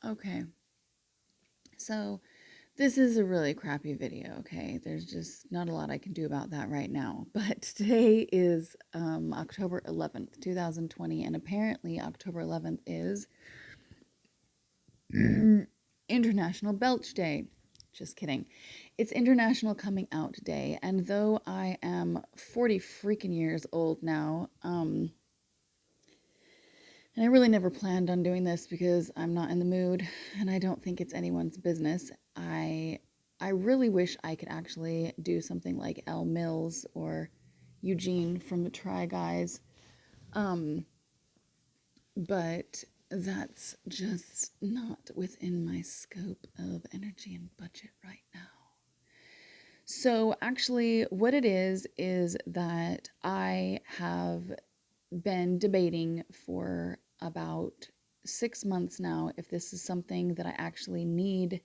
Okay, so this is a really crappy video, okay? There's just not a lot I can do about that right now. But today is October 11th, 2020, and apparently October 11th is International Belch Day. Just kidding. It's International Coming Out Day, and though I am 40 freaking years old now, and I really never planned on doing this because I'm not in the mood and I don't think it's anyone's business. I really wish I could actually do something like Elle Mills or Eugene from the Try Guys. Um, but that's just not within my scope of energy and budget right now. So, actually, what it is that I have been debating for about 6 months now if this is something that I actually need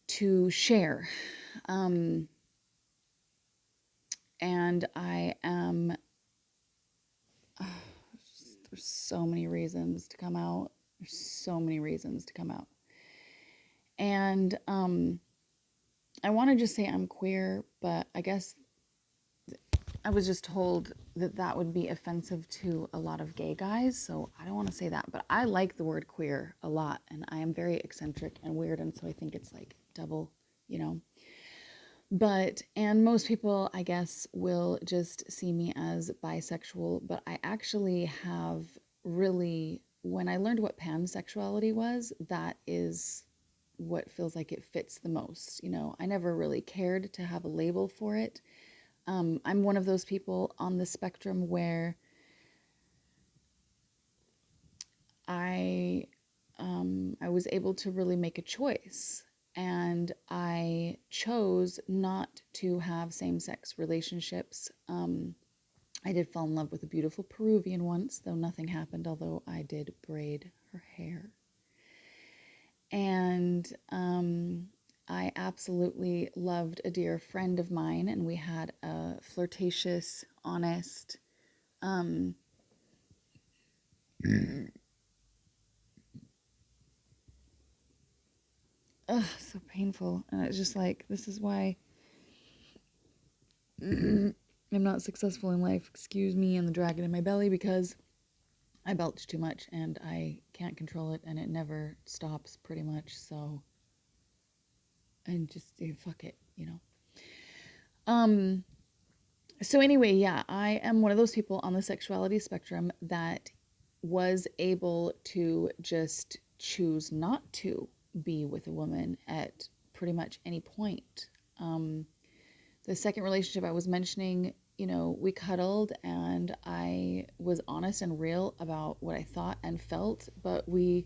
to share. Um, and I am, there's so many reasons to come out. There's so many reasons to come out. And I want to just say I'm queer, but I guess I was just told that that would be offensive to a lot of gay guys, so I don't want to say that, but I like the word queer a lot, and I am very eccentric and weird, and so I think it's like double, you know. But, and most people, I guess, will just see me as bisexual, but I actually have really, when I learned what pansexuality was, that is what feels like it fits the most. You know, I never really cared to have a label for it. I'm one of those people on the spectrum where I I was able to really make a choice, and I chose not to have same-sex relationships. I did fall in love with a beautiful Peruvian once, though nothing happened. Although I did braid her hair, and I absolutely loved a dear friend of mine, and we had a flirtatious, honest. Um, Ugh, so painful. And it's just like, this is why I'm not successful in life. Excuse me and the dragon in my belly, because I belch too much and I can't control it and it never stops pretty much. So, and just fuck it, you know. Um, so anyway, yeah, I am one of those people on the sexuality spectrum that was able to just choose not to be with a woman at pretty much any point. The second relationship I was mentioning, you know, we cuddled and I was honest and real about what I thought and felt, but we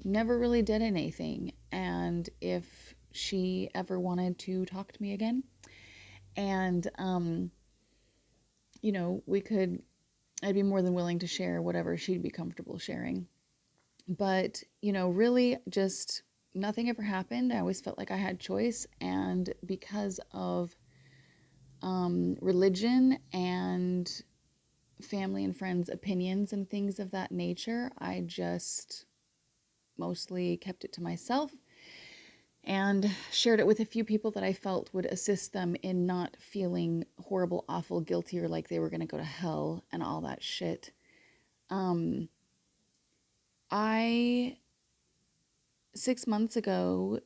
never really did anything. And if she ever wanted to talk to me again, and, you know, I'd be more than willing to share whatever she'd be comfortable sharing. But, you know, really just nothing ever happened. I always felt like I had choice. And because of religion and family and friends' opinions and things of that nature, I just mostly kept it to myself and shared it with a few people that I felt would assist them in not feeling horrible, awful, guilty, or like they were going to go to hell and all that shit. Um, I, 6 months ago,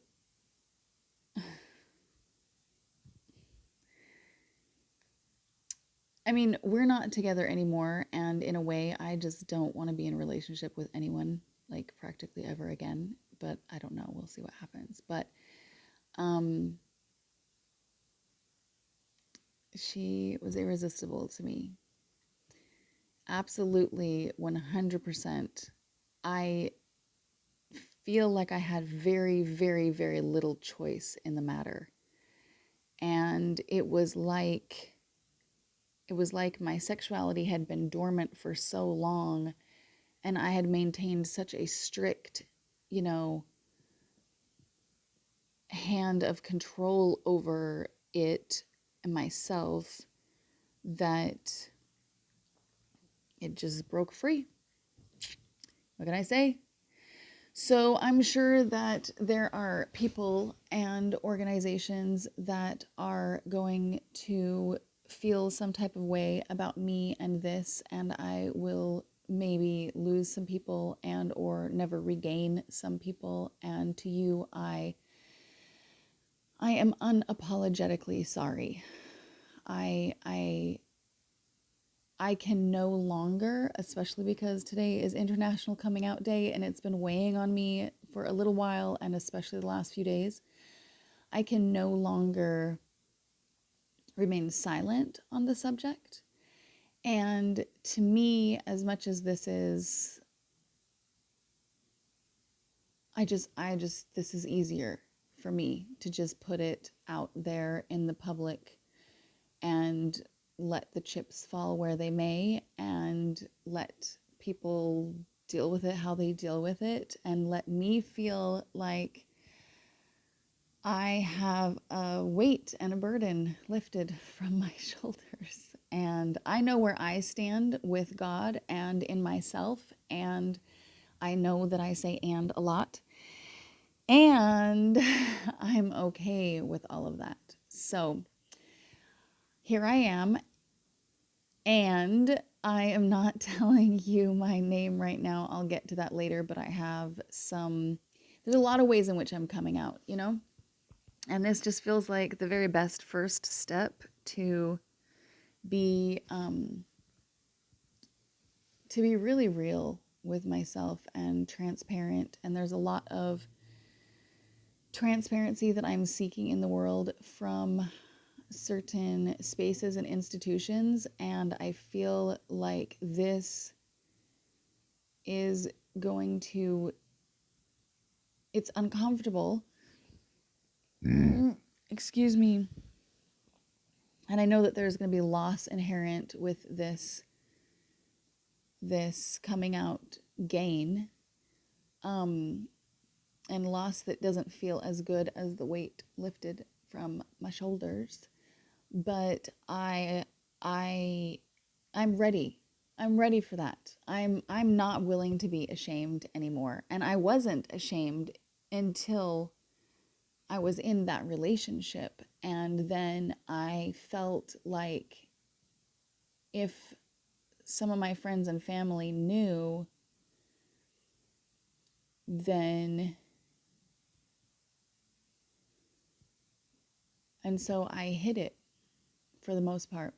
I mean, we're not together anymore, and in a way, I just don't want to be in a relationship with anyone, like practically ever again. But I don't know. We'll see what happens. But um, she was irresistible to me. Absolutely, 100%. I feel like I had very, very, very little choice in the matter. And it was like my sexuality had been dormant for so long and I had maintained such a strict, you know, hand of control over it and myself that it just broke free. What can I say? So I'm sure that there are people and organizations that are going to feel some type of way about me and this, and I will maybe lose some people and or never regain some people. And to you, I am unapologetically sorry. I I can no longer, especially because today is International Coming Out Day and it's been weighing on me for a little while, and especially the last few days, I can no longer remain silent on the subject. And to me, as much as this is, this is easier for me to just put it out there in the public and let the chips fall where they may, and let people deal with it how they deal with it, and let me feel like I have a weight and a burden lifted from my shoulders. And I know where I stand with God and in myself. And I know that I say and a lot. And I'm okay with all of that. So here I am. And I am not telling you my name right now. I'll get to that later, but I have there's a lot of ways in which I'm coming out, you know? And this just feels like the very best first step to be really real with myself and transparent. And there's a lot of transparency that I'm seeking in the world from certain spaces and institutions, and I feel like this is going to, it's uncomfortable. Excuse me. And I know that there's going to be loss inherent with this coming out gain, and loss that doesn't feel as good as the weight lifted from my shoulders. But I'm ready. I'm ready for that. I'm not willing to be ashamed anymore. And I wasn't ashamed until I was in that relationship. And then I felt like if some of my friends and family knew, then, and so I hid it for the most part.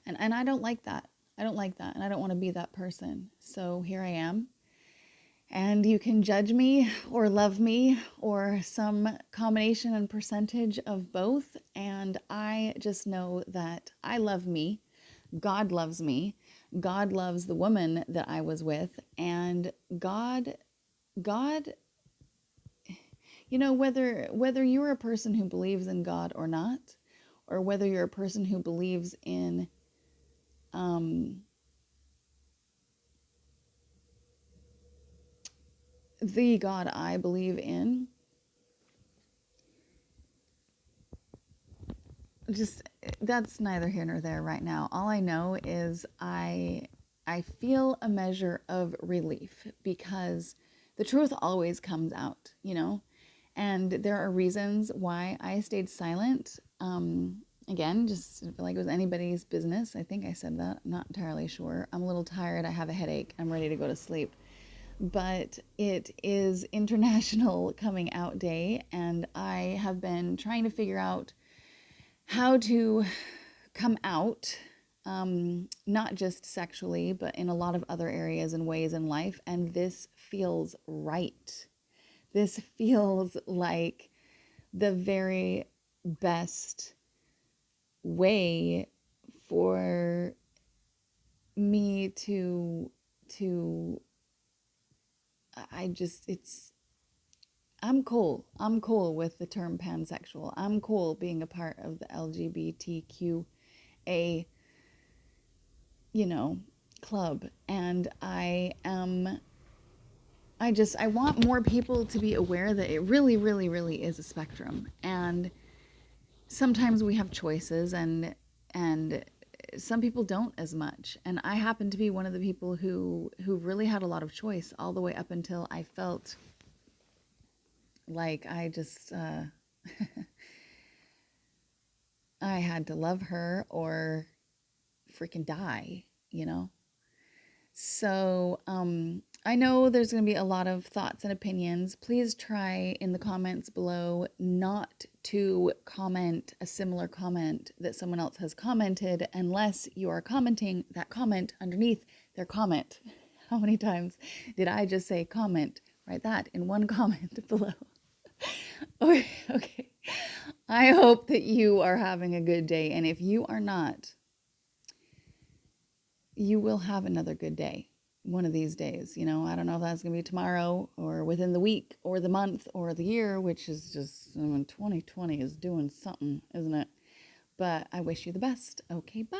And I don't like that. I don't like that. And I don't want to be that person. So here I am. And you can judge me or love me or some combination and percentage of both. And I just know that I love me. God loves me. God loves the woman that I was with. And God, you know, whether you're a person who believes in God or not, or whether you're a person who believes in the God I believe in, just that's neither here nor there right now. All I know is I feel a measure of relief because the truth always comes out, you know, and there are reasons why I stayed silent. Again, just like it was anybody's business. I think I said that. I'm not entirely sure. I'm a little tired. I have a headache. I'm ready to go to sleep. But it is International Coming Out Day, and I have been trying to figure out how to come out, not just sexually, but in a lot of other areas and ways in life. And this feels right. This feels like the very best way for me to I just it's I'm cool. I'm cool with the term pansexual. I'm cool being a part of the LGBTQA, you know, club. And I want more people to be aware that it really, really, really is a spectrum. And sometimes we have choices, and some people don't as much. And I happen to be one of the people who really had a lot of choice all the way up until I felt like I just I had to love her or freaking die, you know? So, I know there's going to be a lot of thoughts and opinions. Please try in the comments below not to comment a similar comment that someone else has commented unless you are commenting that comment underneath their comment. How many times did I just say comment? Write that in one comment below. Okay, okay. I hope that you are having a good day. And if you are not, you will have another good day one of these days. You know, I don't know if that's going to be tomorrow or within the week or the month or the year, which is just, 2020 is doing something, isn't it? But I wish you the best. Okay, bye.